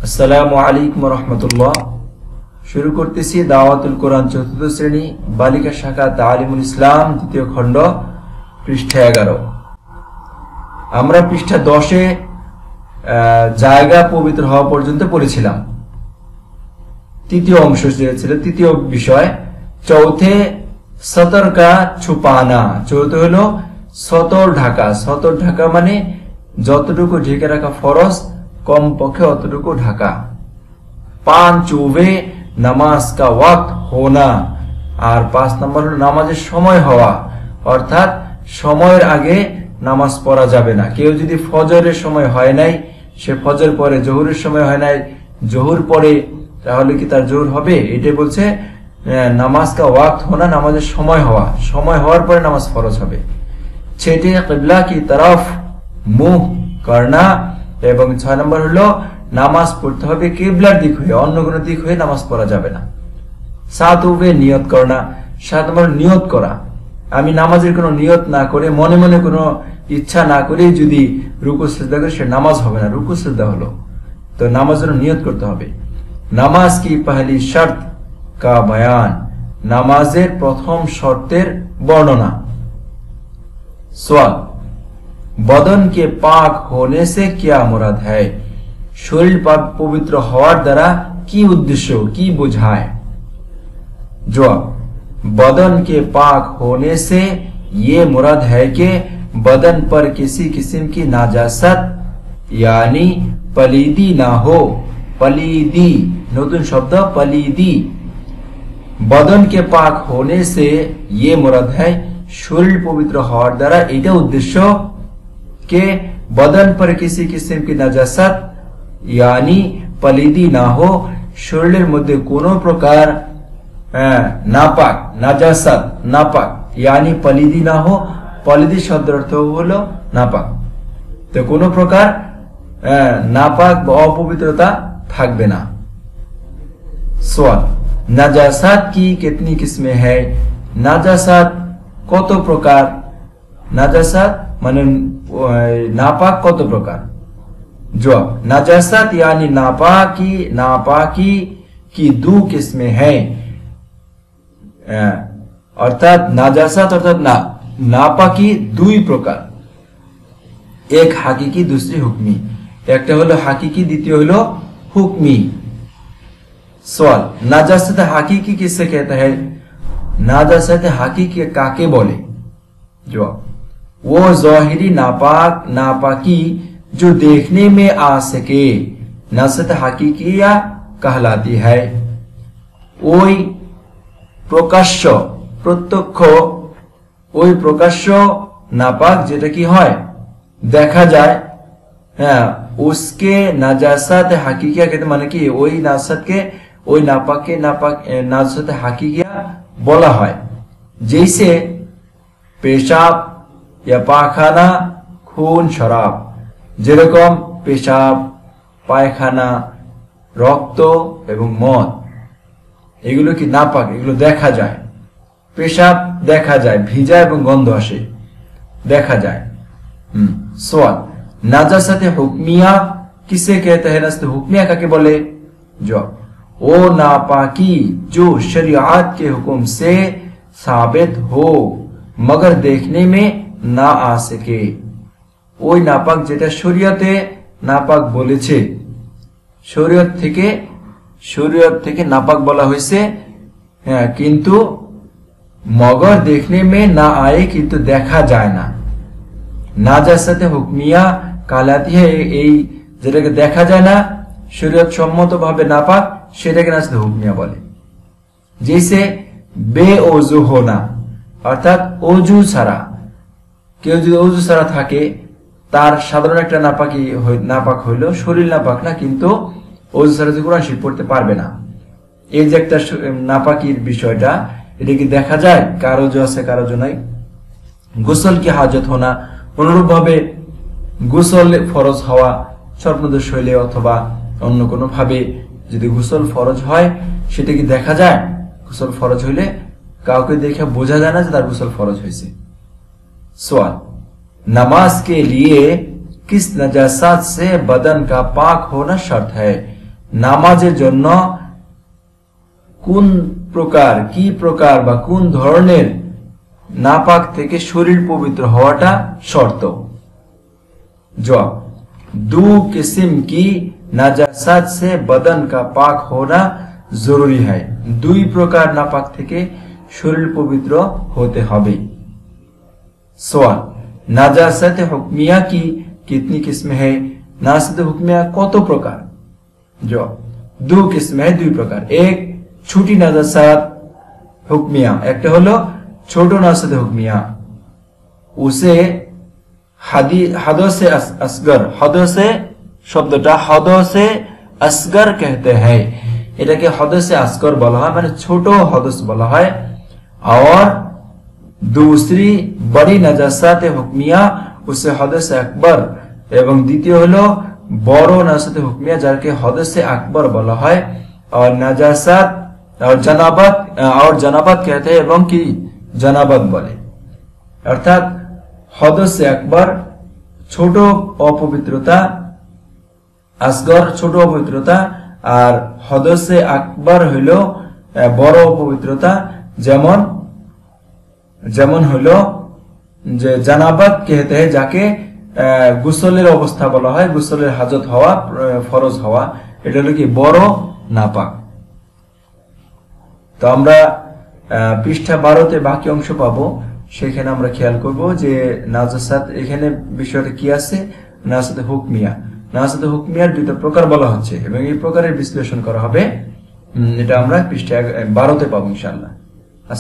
আসসালামু আলাইকুম রহমতুল্লাহ। শুরু করতেছি দাওয়াতুল কোরআন চতুর্থ শ্রেণী বালিকা শাখা তালিমুল ইসলাম দ্বিতীয় খণ্ড পৃষ্ঠা 11। আমরা পৃষ্ঠা 10-এ জায়গা পবিত্র হওয়া পর্যন্ত পড়েছিলাম। তৃতীয় অংশ ছিল, তৃতীয় বিষয় চৌথে সতর কা ছুপানা। চৌথে হলো সতর ঢাকা। সতর ঢাকা মানে যতটুকু ঢেকে রাখা ফরজ কমপক্ষে অতটুকু ঢাকা। পাঁচवे নামাজ কা ওয়াক্ত হোনা। আর 5 নম্বর হলো নামাজের সময় হওয়া, অর্থাৎ সময়ের আগে নামাজ পড়া যাবে না। কেউ যদি ফজরের সময় হয় নাই, সে ফজর পরে, জোহরের সময় হয় নাই, জোহর পরে, তাহলে কি তার জোহর হবে? এটাই বলছে নামাজ কা ওয়াক্ত হোনা, নামাজের সময় হওয়া। সময় হওয়ার পরে নামাজ ফরজ হবে। ছেটে কিবলা কি তরফ মুখ করনা। এবং 6 নম্বর হলো নামাজ পড়তে হবে কিবলার দিক হয়ে, অন্য কোনো দিক হয়ে নামাজ পড়া যাবে না। 7 নিয়ত করনা। 7 নম্বর নিয়ত করা। আমি নামাজের কোনো নিয়ত না করে, মনে মনে কোনো ইচ্ছা না করে যদি রুকু সিজদা করি, সে নামাজ হবে না, রুকু সিজদা হলো। তো নামাজের নিয়ত করতে হবে। নামাজ কি পহলি শর্ত কা বয়ান। নামাজের প্রথম শর্তের বর্ণনা। सवाल, बदन के पाक होने से क्या मुराद है? शरीर पवित्र हওয়ার দ্বারা কি উদ্দেশ্য, কি বোঝায়? जवाब, बदन के पाक होने से ये मुराद है कि बदन पर किसी किस्म की नाजासत यानी पलीदी ना हो। पलीदी नतून शब्द पलीदी। बदन के पाक होने से ये मुराद है, शरीर पवित्र हওয়ার দ্বারা এটা উদ্দেশ্য के बदन पर किसी किस्म की नाजासत यानी पलीदी ना हो। शरीरेर मध्य कोनो प्रकार नापाक, नाजासत नापाक यानी पलीदी ना हो। पलीदी शब्देर अर्थ हलो नापाक। तो कोनो प्रकार नापाक बा अपवित्रता थाकबे ना। सवाल, नाजासत की कितनी किस्में है? नाजासत কত প্রকার? নাজাসাত মানে নাপাক কত প্রকার? জবাব, নাজাসাত यानी नापाकी की 2 किस्में हैं। অর্থাৎ নাজাসাত অর্থাৎ নাপাকি 2 প্রকার। এক হাকিকি, दूसरी हुक्मी। একটা হলো হাকিকি, দ্বিতীয় হলো হুকমি। सवाल, नाजासात হাকিকি किससे कहता है? नाजासत हकीकी काके बोले? जवाब, वो ज़ाहिरी नापाकी जो देखने में आ सके नाजासत हकीकिया कहलाती है। ওই প্রকাশ্য প্রত্যক্ষ, ওই প্রকাশ্য নাপাক যেটা কি হয়, দেখা যায়, হ্যাঁ, उसके नाजासत हकीकिया कहते মানে কি ওই नाजासतকে, ওই नापाकকে नाजासत हकीकिया बोला है। जैसे पेशाब या पायखाना, खून, शराब। जेरकम पेशाब, पायखाना, रक्त एवं मद, एगुलो की नापाक, एगुलो देखा जाए। पेशाब देखा जाए, भिजा एवं गंध आसे, देखा जाए। सवाल, नाजासते हुक्मिया किसे कहते हैं? नाजासते हुक्मिया काके बोले? जवाब, वो नापाकी जो शरीयत के हुक्म से साबित हो मगर देखने में ना आ सके। ওই নাপাক যেটা শরীয়তে নাপাক বলেছে, শরীয়ত থেকে নাপাক বলা হয়েছে, হ্যাঁ, কিন্তু মগর দেখনে মে না আয়ে, কিন্তু দেখা যায় না। নাজাসাতে হুকমিয়া কালাতি है, এই যেটাকে দেখা যায় না, শরীয়ত সম্মত ভাবে নাপাক, সেটাকে নাজাসাতে হুকমিয়া বলে। जैसे বেওযু হোনা, অর্থাৎ অজু ছাড়া, কেউ যদি অজু ছাড়া থাকে, তার সাধারণ একটা নাপাক হইল, শরীর নাপাক না, কিন্তু অজু ছাড়া যে কোরআন শরীফ পড়তে পারবে না। এই যে একটা নাপাকির বিষয়টা, এটা কি দেখা যায়? কারো অজু আছে, কারো অজু নাই। গোসল কি হাজত হোনা, অনুরূপ ভাবে গোসল ফরজ হওয়া, স্বপ্নদোষ হইলে অথবা অন্য কোনো ভাবে যদি গোসল ফরজ হয়, সেটা কি দেখা যায়? গোসল ফরজ হইলে কাউকে দেখে বোঝা যায় না যে তার গোসল ফরজ হয়েছে। सवाल, नमाज के लिए किस नजासत से बदन का पाक होना शर्त है? নামাজের জন্য কোন প্রকার, কি প্রকার বা কোন ধরনের নাপাক থেকে শরীর পবিত্র হওয়াটা শর্ত। जवाब, दो किस्म की नाजासात से बदन का पाक होना जरूरी है। दुई प्रकार नापाक থেকে শরীর পবিত্র होते হবে। सवाल, नाजासात हुक्मिया की कितनी किस्म है? नाजासात हुक्मिया কত प्रकार? जवाब, दो किस्म है, दुई प्रकार। एक छोटी नाजासात हुक्मिया, একটা হলো ছোট नाजासात हुक्मिया, उसे हदसे असगर, हदसे शब्दটা हदसे असगर कहते हैं, এটাকে हदसे असगर বলা হয়, মানে ছোট हदस বলা হয়। और दूसरी बड़ी नजासात हुक्मिया उसे हदसे अकबर, এবং দ্বিতীয় হলো বড় নাজাসাত হুকমিয়া যাকে हदसे अकबर বলা হয়। और नजासात और जनाबत कहते हैं, এবং কি जनाबत বলে। অর্থাৎ हदसे अकबर ছোট অপবিত্রতা, আসগর ছোট অপবিত্রতা, আর হদসে আকবার হইল বড় অপবিত্রতা। যেমন হলো যে জানাবাত कहते हैं, যাকে গোসলের অবস্থা বলা হয়, গোসলের হাজত হওয়া, ফরজ হওয়া, এটা হলো কি বড় নাপাক। তো আমরা পৃষ্ঠা 12তে বাকি অংশ পাবো, সেখানে আমরা খেয়াল করব যে নাজাসাত এখানে বিষয়টা কি আছে। নাজাসাত হুকমিয়া, নাজাসাত হুকমিয়ার দুইটা প্রকার বলা হচ্ছে এবং এই প্রকারের বিশ্লেষণ করা হবে। এটা আমরা পৃষ্ঠা 12তে পাবো ইনশাআল্লাহ।